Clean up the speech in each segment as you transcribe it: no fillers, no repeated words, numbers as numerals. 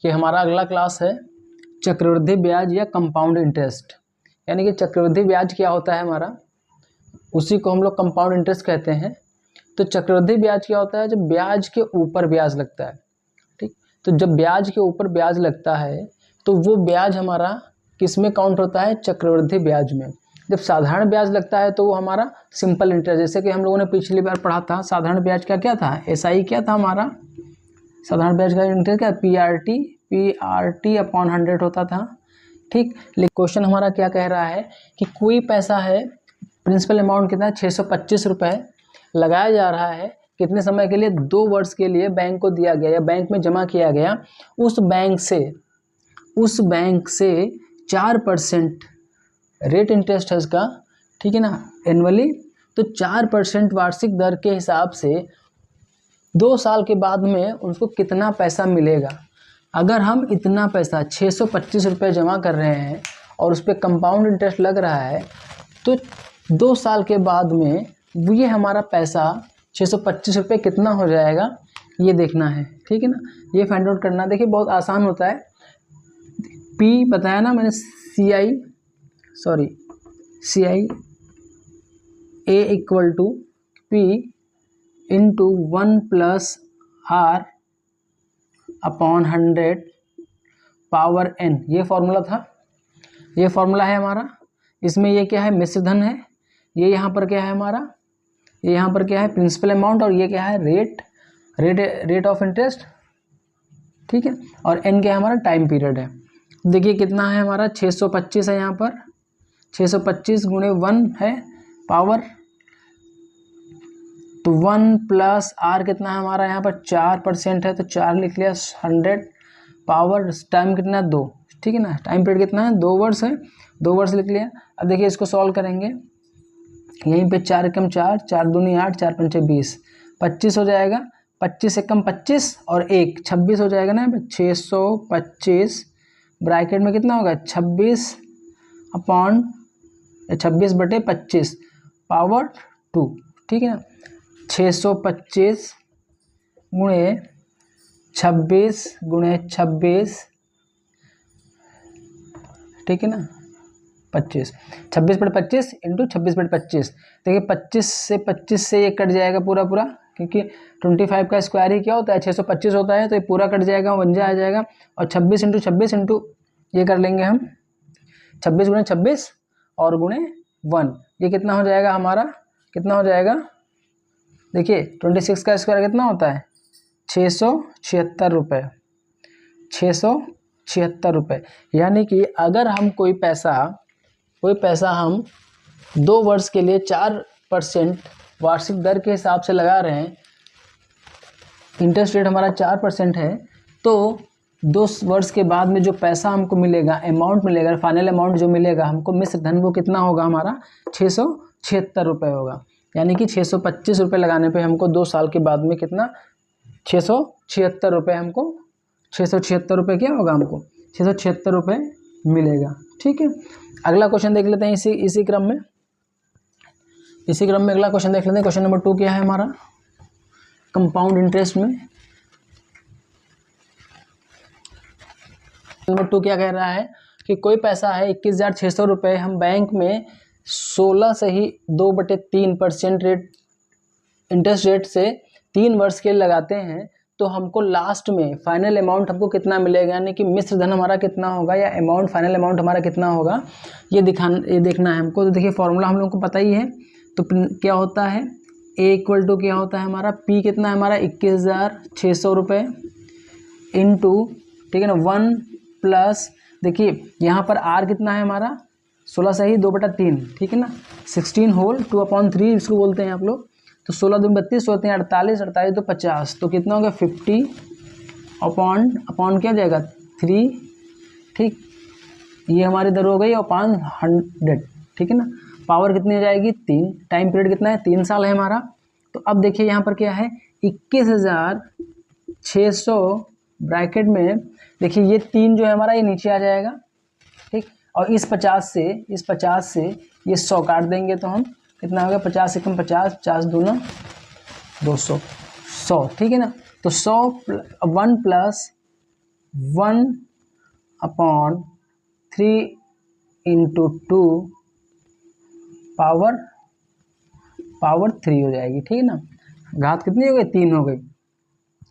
कि हमारा अगला क्लास है चक्रवृद्धि ब्याज या कंपाउंड इंटरेस्ट। यानी कि चक्रवृद्धि ब्याज क्या होता है हमारा, उसी को हम लोग कंपाउंड इंटरेस्ट कहते हैं। तो चक्रवृद्धि ब्याज क्या होता है, जब ब्याज के ऊपर ब्याज लगता है। ठीक, तो जब ब्याज के ऊपर ब्याज लगता है तो वो ब्याज हमारा किस में काउंट होता है, चक्रवृद्धि ब्याज में। जब साधारण ब्याज लगता है तो वो हमारा सिंपल इंटरेस्ट, जैसे कि हम लोगों ने पिछली बार पढ़ा था साधारण ब्याज का क्या था, एसआई क्या था हमारा, साधारण ब्याज का इंटरेस्ट क्या, पीआरटी अपॉन 100 होता था। ठीक, लेकिन क्वेश्चन हमारा क्या कह रहा है कि कोई पैसा है, प्रिंसिपल अमाउंट कितना है 625 रुपये, लगाया जा रहा है कितने समय के लिए, 2 वर्ष के लिए बैंक को दिया गया या बैंक में जमा किया गया। उस बैंक से 4% रेट इंटरेस्ट है इसका, ठीक है ना, एनुअली। तो 4% वार्षिक दर के हिसाब से 2 साल के बाद में उसको कितना पैसा मिलेगा। अगर हम इतना पैसा 625 रुपये जमा कर रहे हैं और उस पर कंपाउंड इंटरेस्ट लग रहा है, तो 2 साल के बाद में ये हमारा पैसा 625 रुपये कितना हो जाएगा, ये देखना है। ठीक है ना, ये फाइंड आउट करना। देखिए बहुत आसान होता है। पी बताया ना मैंने, C I A equal to P into 1 plus R upon 100 power N, ये फॉर्मूला था, ये फॉर्मूला है हमारा। इसमें ये क्या है, मिश्र धन है, ये यहाँ पर क्या है हमारा, ये यहाँ पर क्या है प्रिंसिपल अमाउंट, और ये क्या है रेट ऑफ इंटरेस्ट। ठीक है, और एन क्या है हमारा, टाइम पीरियड है। देखिए कितना है हमारा, 625 है यहाँ पर, 625 गुणे 1 है पावर, तो 1 प्लस आर कितना है हमारा यहाँ पर 4% है, तो 4 लिख लिया, 100 पावर, टाइम कितना है 2। ठीक है ना, टाइम पीरियड कितना है 2 वर्ष है, 2 वर्ष लिख लिया। अब देखिए इसको सॉल्व करेंगे, यहीं पे 4 एकम 4, 4 दूनी 8, 4 पंचे 20, 25 हो जाएगा, 25 एकम 25 और 1 26 हो जाएगा ना। 625 ब्रैकेट में कितना होगा 26 अपॉन 26/25 पावर 2। ठीक है ना, 625 गुणे 26 गुणे 26, ठीक है ना, 25, 26/25 इंटू 26/25। देखिए 25 से ये कट जाएगा पूरा, क्योंकि 25 का स्क्वायर ही क्या होता है 625 होता है, तो ये पूरा कट जाएगा, 51 आ जाएगा। और 26 इंटू 26 इंटू ये कर लेंगे हम 26 गुणे 26 और गुणे 1, ये कितना हो जाएगा हमारा, कितना हो जाएगा, देखिए 26 का स्क्वायर कितना होता है 676 रुपये, 676 रुपये। यानी कि अगर हम कोई पैसा हम 2 वर्ष के लिए 4% वार्षिक दर के हिसाब से लगा रहे हैं, इंटरेस्ट रेट हमारा 4% है, तो 2 वर्ष के बाद में जो पैसा हमको मिलेगा, अमाउंट मिलेगा, फाइनल अमाउंट जो मिलेगा हमको मिश्र धन, वो कितना होगा हमारा 676 रुपये होगा। यानी कि 625 रुपये लगाने पे हमको 2 साल के बाद में कितना 676 रुपये, हमको 676 रुपये क्या होगा, हमको 676 रुपये मिलेगा। ठीक है, अगला क्वेश्चन देख लेते हैं इसी क्रम में अगला क्वेश्चन देख लेते हैं। क्वेश्चन नंबर 2 क्या है हमारा, कंपाउंड इंटरेस्ट में नंबर 2 क्या कह रहा है कि कोई पैसा है 21,600 रुपये, हम बैंक में 16 से ही 2/3% रेट इंटरेस्ट रेट से 3 वर्ष के लिए लगाते हैं, तो हमको लास्ट में फाइनल अमाउंट हमको कितना मिलेगा, यानी कि मिश्र धन हमारा कितना होगा या अमाउंट, फाइनल अमाउंट हमारा कितना होगा, ये देखना है हमको। तो देखिए फॉर्मूला हम लोग को पता ही है, तो क्या होता है ए इक्वल टू क्या होता है हमारा, पी कितना है हमारा 21,600 रुपये इंटू, ठीक है ना, 1 प्लस, देखिए यहाँ पर आर कितना है हमारा 16 से ही 2/3, ठीक है ना, 16 होल 2/3 इसको बोलते हैं आप लोग। तो 16 दूनी 32 होते हैं 48, 48 तो 50, तो कितना हो गया 50 अपॉन क्या जाएगा 3। ठीक, ये हमारी दर हो गई अपॉन 100, ठीक है ना। पावर कितनी हो जाएगी 3, टाइम पीरियड कितना है 3 साल है हमारा। तो अब देखिए यहाँ पर क्या है 21,600 ब्रैकेट में, देखिए ये 3 जो है हमारा ये नीचे आ जाएगा, ठीक, और इस 50 से ये 100 काट देंगे, तो हम कितना हो गया 50 एकम 50, 50 दूना 200, 100, ठीक है ना। तो 100 1 प्लस 1/3 इंटू 2 पावर 3 हो जाएगी, ठीक है ना। घात कितनी हो गई, 3 हो गई,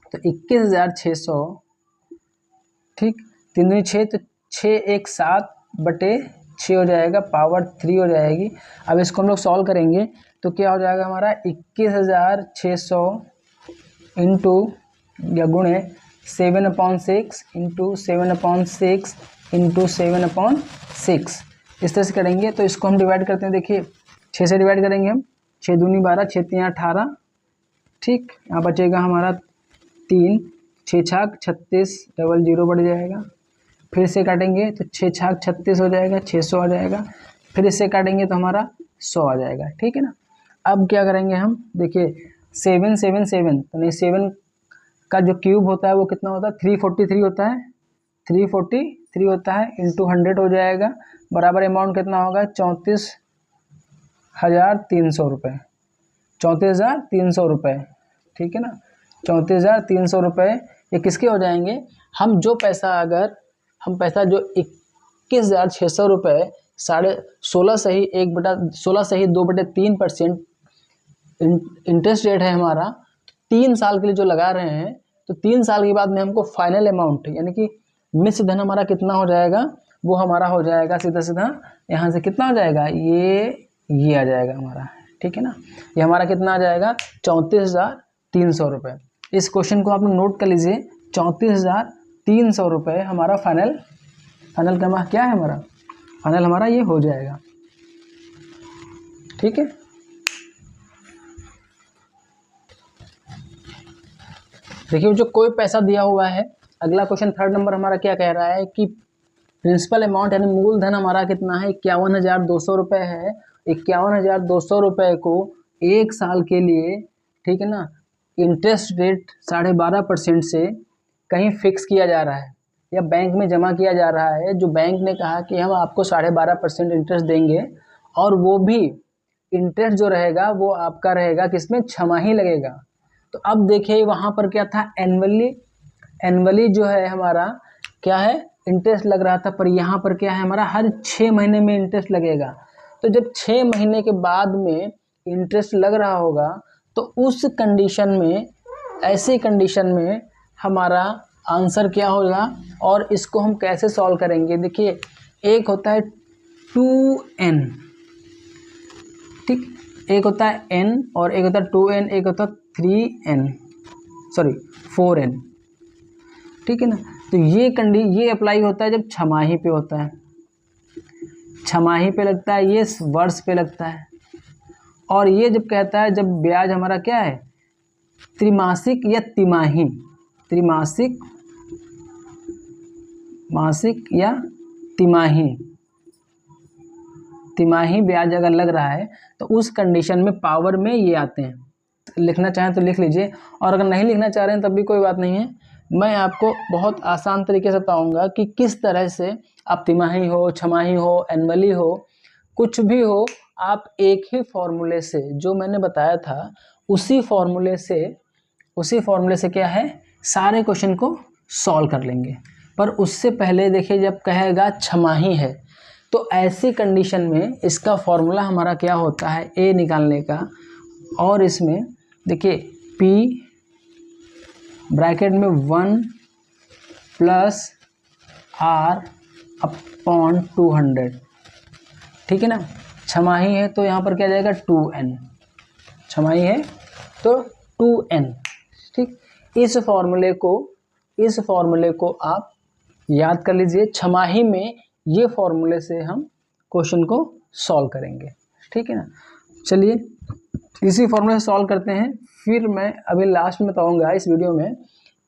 तो 21,600, ठीक, 3 दूनी 6, तो 6 1 7/6 हो जाएगा, पावर 3 हो जाएगी। अब इसको हम लोग सॉल्व करेंगे तो क्या हो जाएगा हमारा 21,600 इंटू या गुणे 7/6 इंटू 7/6 इंटू 7/6, इस तरह से करेंगे। तो इसको हम डिवाइड करते हैं, देखिए 6 से डिवाइड करेंगे हम, 6 दूनी 12, 6 3 18, ठीक, यहाँ बचेगा हमारा 3, 6 छाक 36, डबल 0 बढ़ जाएगा। फिर से काटेंगे तो 6 छाक 36 हो जाएगा, 600 आ जाएगा। फिर इससे काटेंगे तो हमारा 100 आ जाएगा, ठीक है ना। अब क्या करेंगे हम, देखिए 7 7 7, तो नहीं 7 का जो क्यूब होता है वो कितना होता है, 343 होता है, 343 होता है, इंटू 100 हो जाएगा, बराबर अमाउंट कितना होगा 34,300 रुपये, 34,300 रुपये, ठीक है ना। 34,300 रुपये ये किसके हो जाएंगे, हम जो पैसा अगर हम पैसा जो 21,600 रुपये 16.5 से ही 1/16 से ही 2/3% इंटरेस्ट रेट है हमारा, 3 साल के लिए जो लगा रहे हैं, तो 3 साल के बाद में हमको फाइनल अमाउंट यानी कि मिश्र धन हमारा कितना हो जाएगा, वो हमारा हो जाएगा सीधा सीधा यहाँ से कितना हो जाएगा, ये आ जाएगा हमारा, ठीक है ना। ये हमारा कितना आ जाएगा 34,300 रुपये। इस क्वेश्चन को आप लोग नोट कर लीजिए, 34,300 रुपये हमारा फाइनल का क्या है, हमारा फाइनल हमारा ये हो जाएगा, ठीक है। देखिए जो कोई पैसा दिया हुआ है, अगला क्वेश्चन 3rd नंबर हमारा क्या कह रहा है कि प्रिंसिपल अमाउंट यानी मूलधन हमारा कितना है 51,200 रुपये है। 51,200 रुपये को 1 साल के लिए, ठीक है ना, इंटरेस्ट रेट 12.5% से कहीं फिक्स किया जा रहा है या बैंक में जमा किया जा रहा है। जो बैंक ने कहा कि हम आपको 12.5% इंटरेस्ट देंगे, और वो भी इंटरेस्ट जो रहेगा वो आपका रहेगा किसमें, छमाही लगेगा। तो अब देखिए वहाँ पर क्या था, एनुअली जो है हमारा क्या है, इंटरेस्ट लग रहा था, पर यहाँ पर क्या है हमारा हर 6 महीने में इंटरेस्ट लगेगा। तो जब 6 महीने के बाद में इंटरेस्ट लग रहा होगा, तो उस कंडीशन में, ऐसी कंडीशन में हमारा आंसर क्या होगा, और इसको हम कैसे सॉल्व करेंगे। देखिए एक होता है 2n, ठीक, एक होता है n और एक होता है 2n, एक होता है 4n, ठीक है ना। तो ये अप्लाई होता है जब छमाही पे होता है, छमाही पे लगता है, ये वर्ष पे लगता है। और ये जब कहता है जब ब्याज हमारा क्या है, त्रिमासिक या तिमाही, त्रिमासिक, मासिक या तिमाही ब्याज अगर लग रहा है, तो उस कंडीशन में पावर में ये आते हैं। लिखना चाहें तो लिख लीजिए, और अगर नहीं लिखना चाह रहे हैं तब भी कोई बात नहीं है। मैं आपको बहुत आसान तरीके से बताऊंगा कि किस तरह से आप तिमाही हो, छमाही हो, एनुअली हो, कुछ भी हो, आप एक ही फॉर्मूले से जो मैंने बताया था उसी फॉर्मूले से क्या है, सारे क्वेश्चन को सॉल्व कर लेंगे। पर उससे पहले देखिए जब कहेगा छमाही है, तो ऐसी कंडीशन में इसका फॉर्मूला हमारा क्या होता है, ए निकालने का। और इसमें देखिए P ब्रैकेट में 1 + R/200, ठीक है ना। छमाही है तो यहाँ पर क्या जाएगा 2n, छमाही है तो 2n, ठीक। इस फॉर्मूले को आप याद कर लीजिए। छमाही में ये फॉर्मूले से हम क्वेश्चन को सॉल्व करेंगे, ठीक है ना। चलिए इसी फॉर्मूले से सॉल्व करते हैं। फिर मैं अभी लास्ट में बताऊंगा इस वीडियो में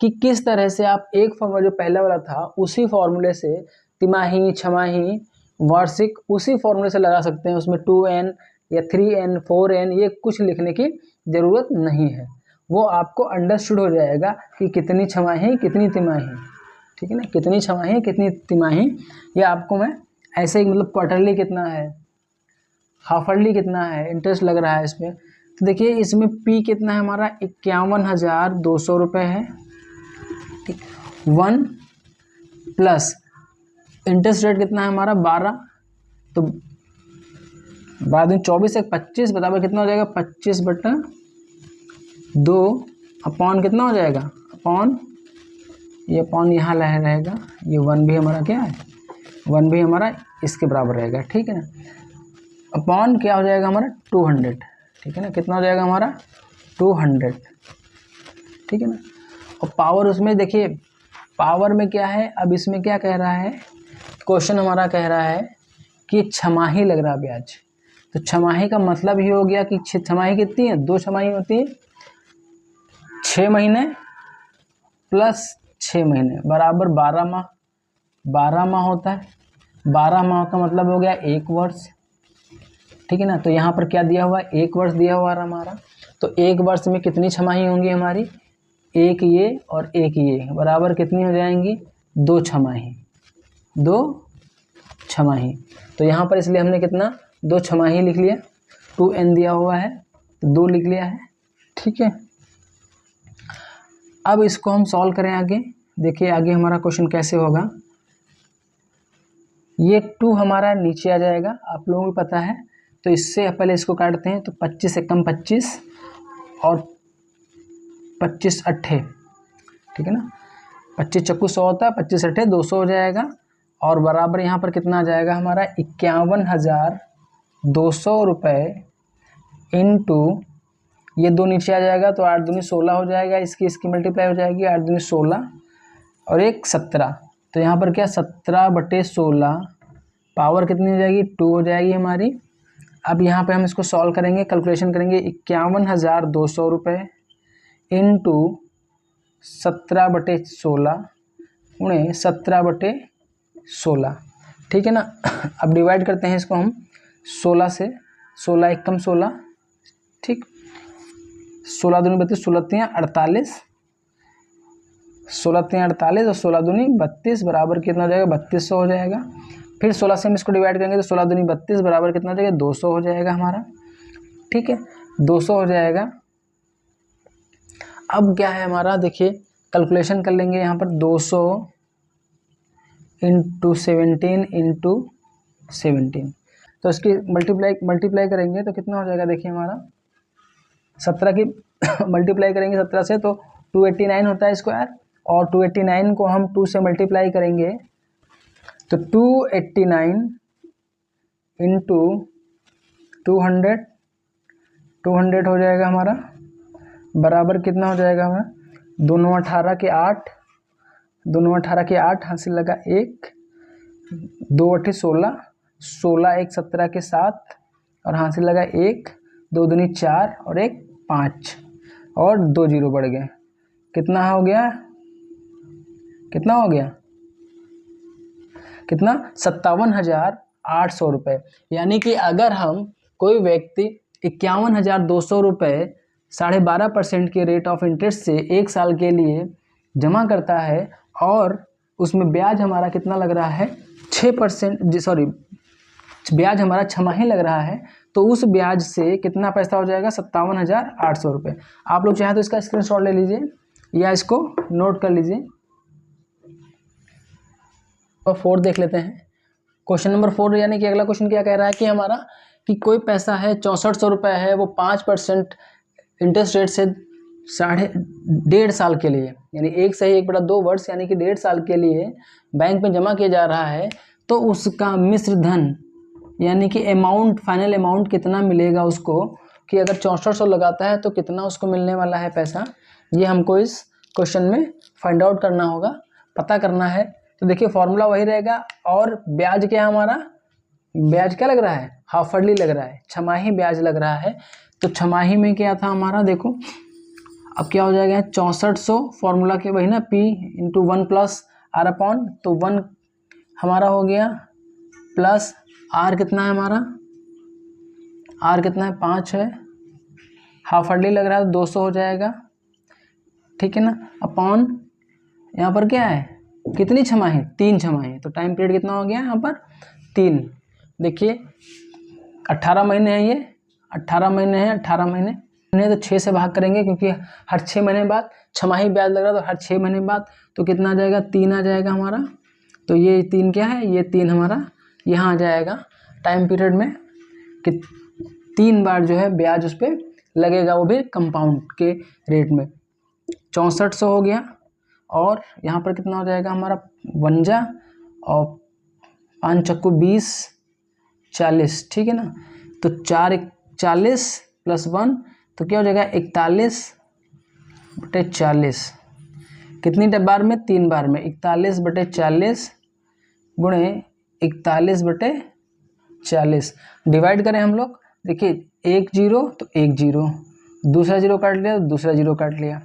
कि किस तरह से आप एक फॉर्मूला जो पहला वाला था उसी फॉर्मूले से तिमाही, छमाही, वार्षिक उसी फॉर्मूले से लगा सकते हैं। उसमें 2n या 3n, 4n ये कुछ लिखने की ज़रूरत नहीं है, वो आपको अंडरस्टूड हो जाएगा कि कितनी छमाही कितनी तिमाही, ठीक है ना, कितनी छमाही कितनी तिमाही। ये आपको मैं ऐसे ही मतलब क्वार्टरली कितना है, हाफर्ली कितना है इंटरेस्ट लग रहा है इसमें। तो देखिए इसमें P कितना है हमारा 51,200 रुपये है, ठीक। 1 प्लस इंटरेस्ट रेट कितना है हमारा 12, तो 12×24 एक 25 बराबर कितना हो जाएगा 25/2 अपॉन कितना हो जाएगा अपॉन ये अपॉन यहाँ रहेगा, ये 1 भी हमारा क्या है 1 भी हमारा इसके बराबर रहेगा, ठीक है ना। अपॉन क्या हो जाएगा हमारा 200, ठीक है ना, कितना हो जाएगा हमारा 200, ठीक है ना। और पावर उसमें देखिए पावर में क्या है, अब इसमें क्या कह रहा है क्वेश्चन हमारा कह रहा है कि छमाही लग रहा है ब्याज, तो छमाही का मतलब ये हो गया कि छमाही कितनी है 2 छमाही होती है, 6 महीने प्लस 6 महीने बराबर 12 माह, 12 माह होता है, 12 माह का मतलब हो गया 1 वर्ष, ठीक है ना। तो यहाँ पर क्या दिया हुआ है 1 वर्ष दिया हुआ है हमारा, तो 1 वर्ष में कितनी छमाही होंगी हमारी, एक ये और एक ये बराबर कितनी हो जाएंगी 2 छमाही, 2 छमाही। तो यहाँ पर इसलिए हमने कितना 2 छमाही लिख लिया, 2n दिया हुआ है तो 2 लिख लिया है, ठीक है। अब इसको हम सॉल्व करें आगे, देखिए आगे हमारा क्वेश्चन कैसे होगा। ये 2 हमारा नीचे आ जाएगा, आप लोगों को पता है, तो इससे पहले इसको काटते हैं, तो 25 से कम 25 और 25 अट्ठे, ठीक है ना, 25 चक्कू 100 होता है, 25 अट्ठे 200 हो जाएगा, और बराबर यहाँ पर कितना आ जाएगा हमारा 51,200 रुपये इंटू ये 2 नीचे आ जाएगा, तो 8 दूनी 16 हो जाएगा, इसकी मल्टीप्लाई हो जाएगी, 8 दूनी 16 और 1 17, तो यहाँ पर क्या 17/16 पावर कितनी हो जाएगी 2 हो जाएगी हमारी। अब यहाँ पे हम इसको सॉल्व करेंगे, कैलकुलेशन करेंगे, 51,200 रुपये इंटू 17/16 उन्हें 17/16, ठीक है ना। अब डिवाइड करते हैं इसको हम 16 से, 16 एक कम 16, ठीक, 16 दूनी 32, 16 तियाँ 48, 16 तियाँ 48 और 16 दूनी 32 बराबर कितना हो जाएगा 3200 हो जाएगा। फिर 16 से हम इसको डिवाइड करेंगे तो 16 दूनी 32 बराबर कितना हो जाएगा 200 हो जाएगा हमारा, ठीक है, 200 हो जाएगा। अब क्या है हमारा, देखिए कैलकुलेशन कर लेंगे यहाँ पर 200 इंटू 17 इंटू 17, तो इसकी मल्टीप्लाई करेंगे तो कितना हो जाएगा, देखिए हमारा 17 की मल्टीप्लाई करेंगे 17 से तो 289 होता है स्क्वायर, और 289 को हम 2 से मल्टीप्लाई करेंगे तो 289 इंटू 200 हो जाएगा हमारा, बराबर कितना हो जाएगा हमारा 2 18 के 8, 2 18 के 8 हासिल लगा 1, 2 8 16, 16 1 17 के 7 और हासिल लगा 1, 2 दूनी 4 और 1 5 और 2 जीरो बढ़ गए, कितना हो गया, कितना हो गया, कितना 57,800 रुपये। यानी कि अगर हम कोई व्यक्ति 51,200 रुपये 12.5% के रेट ऑफ इंटरेस्ट से 1 साल के लिए जमा करता है और उसमें ब्याज हमारा कितना लग रहा है 6%, सॉरी ब्याज हमारा छमाही लग रहा है, तो उस ब्याज से कितना पैसा हो जाएगा 57,800 रुपये। आप लोग चाहें तो इसका स्क्रीनशॉट ले लीजिए या इसको नोट कर लीजिए। और 4 देख लेते हैं, क्वेश्चन नंबर 4, यानी कि अगला क्वेश्चन क्या कह रहा है कि हमारा कि कोई पैसा है 6400 रुपये है, वो 5% इंटरेस्ट रेट से 1.5 साल के लिए, यानी 1 से 1/2 वर्ष यानी कि 1.5 साल के लिए बैंक में जमा किया जा रहा है, तो उसका मिश्र धन यानी कि अमाउंट, फाइनल अमाउंट कितना मिलेगा उसको, कि अगर 6400 लगाता है तो कितना उसको मिलने वाला है पैसा, ये हमको इस क्वेश्चन में फाइंड आउट करना होगा, पता करना है। तो देखिए फॉर्मूला वही रहेगा, और ब्याज क्या हमारा, ब्याज क्या लग रहा है हाफरली लग रहा है, छमाही ब्याज लग रहा है। तो छमाही में क्या था हमारा, देखो अब क्या हो जाएगा 6400 फॉर्मूला के वही ना, P into 1 plus R upon, तो 1 हमारा हो गया प्लस R कितना है हमारा, R कितना है 5 है, हाफरली लग रहा है 200 हो जाएगा, ठीक है ना, अपॉन यहाँ पर क्या है कितनी छमाही 3 छमाही, तो टाइम पीरियड कितना हो गया यहाँ पर 3। देखिए 18 महीने हैं, ये 18 महीने हैं, 18 महीने तो 6 से भाग करेंगे क्योंकि हर 6 महीने बाद छमाही ब्याज लग रहा है, तो हर 6 महीने बाद तो कितना आ जाएगा 3 आ जाएगा हमारा, तो ये 3 क्या है, ये 3 हमारा यहाँ आ जाएगा टाइम पीरियड में कि 3 बार जो है ब्याज उस पर लगेगा, वो भी कंपाउंड के रेट में। 6400 हो गया, और यहाँ पर कितना हो जाएगा हमारा 1 जा और 5 चक्कू 20 40, ठीक है ना। तो 4 40 प्लस 1 तो क्या हो जाएगा 41/40। कितनी बार में, 3 बार में। 41/40 गुणे 41/40 डिवाइड करें हम लोग। देखिए 1 0 तो 1 0, दूसरा 0 काट लिया तो दूसरा 0 काट लिया,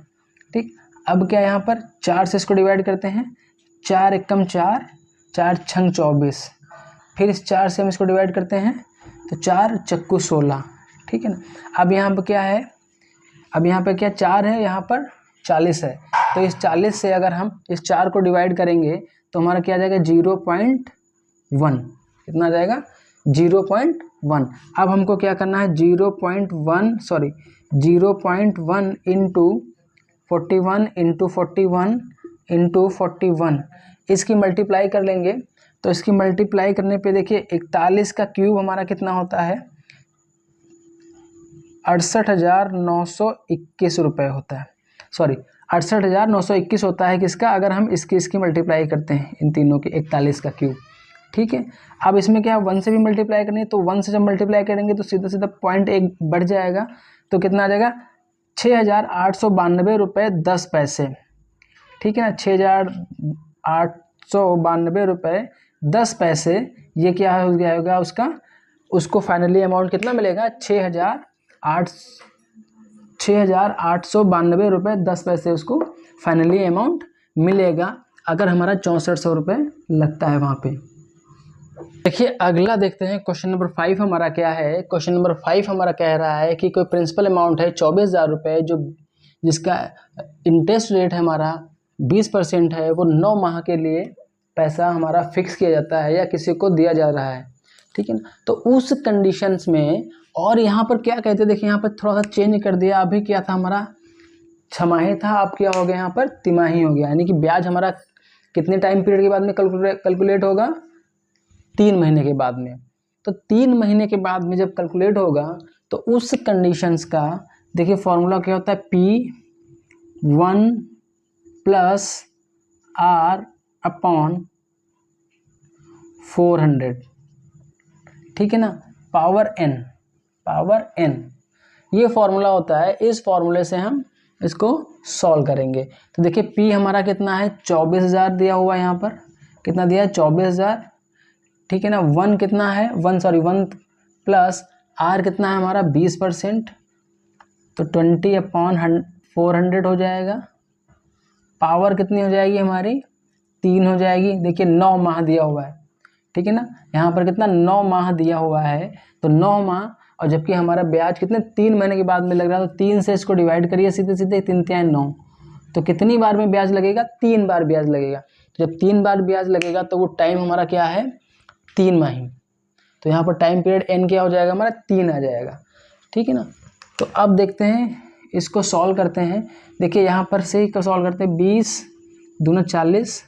ठीक। अब क्या यहाँ पर 4 से इसको डिवाइड करते हैं, 4 एकम 4, 4 छंग 24, फिर इस 4 से हम इसको डिवाइड करते हैं तो 4 चक्कू 16, ठीक है ना। अब यहाँ पर क्या है, अब यहाँ पे क्या 4 है, यहाँ पर 40 है, तो इस 40 से अगर हम इस 4 को डिवाइड करेंगे तो हमारा क्या आ जाएगा 0.1। कितना आ जाएगा 0.1। अब हमको क्या करना है 0.1 इंटू 41 इंटू 41 इंटू 41 इसकी मल्टीप्लाई कर लेंगे। तो इसकी मल्टीप्लाई करने पे देखिए 41 का क्यूब हमारा कितना होता है 68,921 रुपये होता है, 68,921 होता है किसका, अगर हम इसकी मल्टीप्लाई करते हैं इन तीनों की 41 का क्यूब, ठीक है। अब इसमें क्या 1 से भी मल्टीप्लाई करनी है, तो 1 से जब मल्टीप्लाई करेंगे तो सीधा सीधा 0.1 बढ़ जाएगा, तो कितना आ जाएगा 6,892 रुपये 10 पैसे, ठीक है ना। 6,892 रुपये 10 पैसे, ये क्या हो गया होगा उसको फाइनली अमाउंट कितना मिलेगा 6,892 रुपये 10 पैसे उसको फाइनली अमाउंट मिलेगा, अगर हमारा 6400 रुपये लगता है वहाँ पे। देखिए अगला देखते हैं क्वेश्चन नंबर 5 हमारा क्या है। क्वेश्चन नंबर 5 हमारा कह रहा है कि कोई प्रिंसिपल अमाउंट है 24,000 रुपये, जो जिसका इंटरेस्ट रेट है हमारा 20% है, वो 9 माह के लिए पैसा हमारा फिक्स किया जाता है या किसी को दिया जा रहा है, ठीक है ना। तो उस कंडीशंस में, और यहाँ पर क्या कहते हैं, देखिए यहाँ पर थोड़ा सा चेंज कर दिया। अभी क्या था हमारा छमाही था, अब क्या हो गया यहाँ पर तिमाही हो गया, यानी कि ब्याज हमारा कितने टाइम पीरियड के बाद में कैलकुलेट होगा 3 महीने के बाद में। तो 3 महीने के बाद में जब कैलकुलेट होगा तो उस कंडीशंस का देखिए फॉर्मूला क्या होता है P1 + R/400, ठीक है ना, पावर n ये फॉर्मूला होता है। इस फॉर्मूले से हम इसको सॉल्व करेंगे। तो देखिए P हमारा कितना है 24,000 दिया हुआ है, यहाँ पर कितना दिया है 24,000, ठीक है ना। 1 कितना है 1 प्लस R कितना है हमारा 20%, तो 20/400 हो जाएगा। पावर कितनी हो जाएगी हमारी 3 हो जाएगी। देखिए 9 माह दिया हुआ है, ठीक है ना, यहाँ पर कितना 9 माह दिया हुआ है, तो 9 माह, और जबकि हमारा ब्याज कितने 3 महीने के बाद में लग रहा है, तो 3 से इसको डिवाइड करिए सीधे सीधे, 3 × 9, तो कितनी बार में ब्याज लगेगा 3 बार ब्याज लगेगा। तो जब 3 बार ब्याज लगेगा तो वो टाइम हमारा क्या है 3 माही, तो यहाँ पर टाइम पीरियड n क्या हो जाएगा हमारा 3 आ जाएगा, ठीक है ना। तो अब देखते हैं इसको सॉल्व करते हैं। देखिए यहाँ पर से इसको सॉल्व करते हैं 20 दूना 40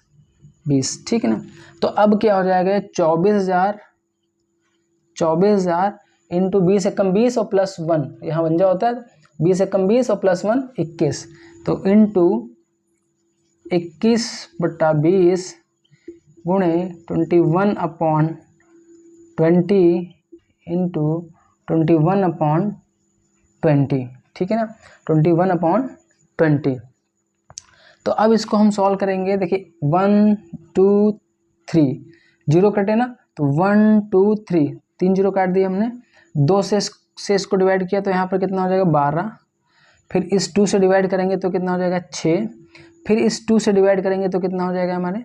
20, ठीक है ना। तो अब क्या हो जाएगा 24,000 इंटू 20 एकम 20 और प्लस 1, यहाँ 1 होता है, 20 एकम 20 और प्लस 1 21, तो इंटू 21/20 गुणे 21/20 इंटू 21/20, ठीक है ना, 21/20। तो अब इसको हम सॉल्व करेंगे। देखिए 1 2 3 0 कटे ना, तो 1 2 3 3 0 काट दिए हमने। 2 से इसको डिवाइड किया तो यहाँ पर कितना हो जाएगा 12, फिर इस 2 से डिवाइड करेंगे तो कितना हो जाएगा 6, फिर इस 2 से डिवाइड करेंगे तो कितना हो जाएगा हमारे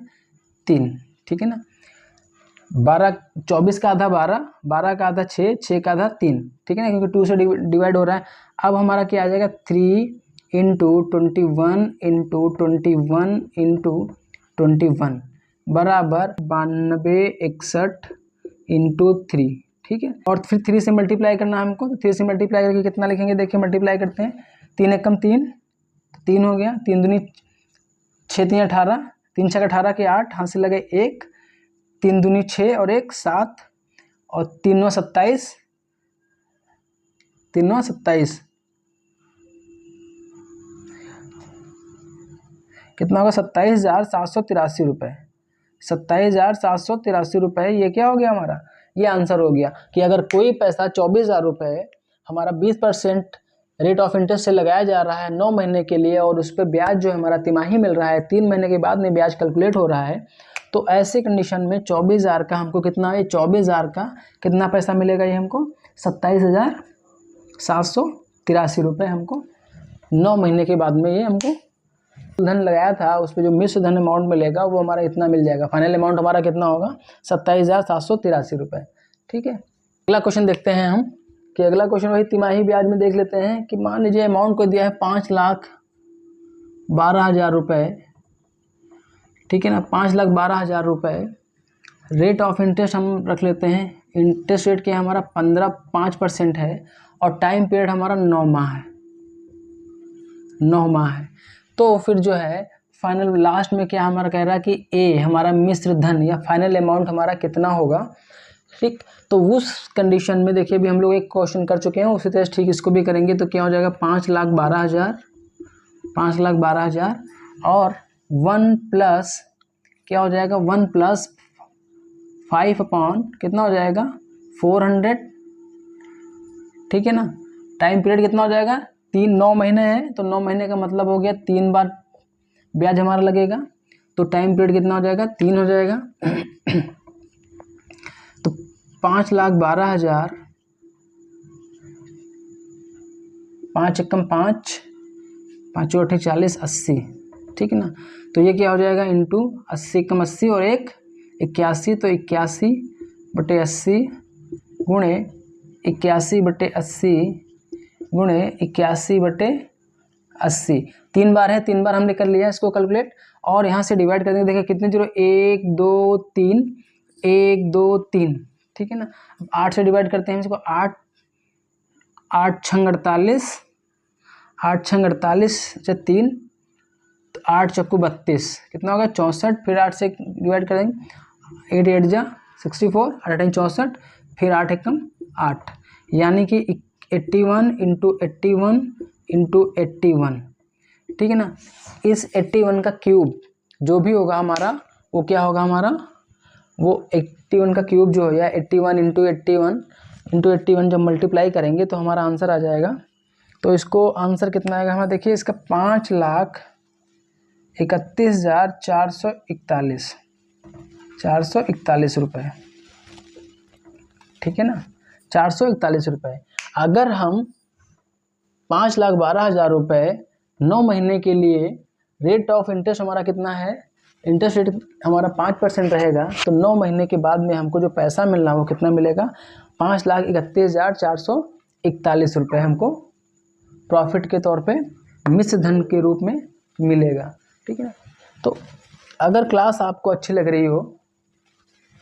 3, ठीक है ना। 24 का आधा 12, 12 का आधा 6, 6 का आधा 3, ठीक है ना, क्योंकि 2 से डिवाइड हो रहा है। अब हमारा क्या आ जाएगा 3 इंटू 21 इंटू 21 इंटू 21 बराबर 9261 इंटू 3, ठीक है। और फिर 3 से मल्टीप्लाई करना है हमको, तो 3 से मल्टीप्लाई करके कितना लिखेंगे, देखिए मल्टीप्लाई करते हैं, 3 एकम 3, 3 हो गया, 3 दूनी 6 3 18, 3 6 18 के 8, हाथ से लगे 1, 3 दूनी 6 और 1 7 और 3 9 27, 3 9 27 कितना होगा 27,783 रुपये। 27,783 रुपये, ये क्या हो गया हमारा, ये आंसर हो गया कि अगर कोई पैसा 24,000 रुपये हमारा 20% रेट ऑफ इंटरेस्ट से लगाया जा रहा है 9 महीने के लिए, और उस पर ब्याज जो है हमारा तिमाही मिल रहा है, 3 महीने के बाद में ब्याज कैलकुलेट हो रहा है, तो ऐसे कंडीशन में 24,000 का हमको कितना है, 24,000 का कितना पैसा मिलेगा, ये हमको 27,783 रुपये हमको 9 महीने के बाद में ये हमको धन लगाया था उस पर जो मिश्र धन अमाउंट मिलेगा वो हमारा इतना मिल जाएगा। फाइनल अमाउंट हमारा कितना होगा, 27,783 रुपये। ठीक है, अगला क्वेश्चन देखते हैं हम कि अगला क्वेश्चन वही तिमाही ब्याज में देख लेते हैं कि मान लीजिए अमाउंट को दिया है 5,12,000 रुपये। ठीक है ना, 5,12,000 रुपये। रेट ऑफ इंटरेस्ट हम रख लेते हैं, इंटरेस्ट रेट क्या है हमारा 5% है, और टाइम पीरियड हमारा 9 माह है, 9 माह है। तो फिर जो है फाइनल लास्ट में क्या हमारा कह रहा है कि ए हमारा मिश्र धन या फाइनल अमाउंट हमारा कितना होगा। ठीक, तो उस कंडीशन में देखिए अभी हम लोग एक क्वेश्चन कर चुके हैं, उसी तरह ठीक इसको भी करेंगे तो क्या हो जाएगा 5,12,000 और 1 प्लस क्या हो जाएगा 1 प्लस 5 अपॉन कितना हो जाएगा 400। ठीक है ना, टाइम पीरियड कितना हो जाएगा 9 महीने है, तो 9 महीने का मतलब हो गया 3 बार ब्याज हमारा लगेगा, तो टाइम पीरियड कितना हो जाएगा 3 हो जाएगा। तो 5,12,000, 5 एकम 5, 5 8 40, 80। ठीक है ना, तो ये क्या हो जाएगा इंटू 80 एकम 80 और 1 81, तो 81/80 गुणे 81/80 गुणे 81/80, 3 बार है, 3 बार हमने कर लिया इसको कैलकुलेट, और यहाँ से डिवाइड कर देंगे। देखिए कितने जीरो 1 2 3 1 2 3। ठीक है ना, अब 8 से डिवाइड करते हैं इसको, 8 6 48, 8 6 48 अच्छा 3, तो 8 चक्कू 32 कितना होगा 64, फिर 8 से डिवाइड कर देंगे, 8 8 जा 64, 8 8 64, फिर 8 एकम 8, यानी कि 81 इंटू 81 इंटू 81। ठीक है ना, इस 81 का क्यूब जो भी होगा हमारा वो क्या होगा हमारा, वो 81 का क्यूब जो है या 81 इंटू 81 जब मल्टीप्लाई करेंगे तो हमारा आंसर आ जाएगा। तो इसको आंसर कितना आएगा हमारा, देखिए इसका 5,31,441 रुपये। ठीक है ना, 441 रुपये। अगर हम 5,12,000 रुपये 9 महीने के लिए, रेट ऑफ इंटरेस्ट हमारा कितना है, इंटरेस्ट रेट हमारा 5% रहेगा, तो 9 महीने के बाद में हमको जो पैसा मिलना है वो कितना मिलेगा 5,31,441 रुपये हमको प्रॉफिट के तौर पे मिश्र धन के रूप में मिलेगा। ठीक है ना, तो अगर क्लास आपको अच्छी लग रही हो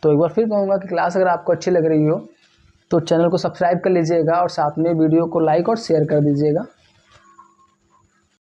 तो एक बार फिर कहूँगा कि क्लास अगर आपको अच्छी लग रही हो तो चैनल को सब्सक्राइब कर लीजिएगा और साथ में वीडियो को लाइक और शेयर कर दीजिएगा।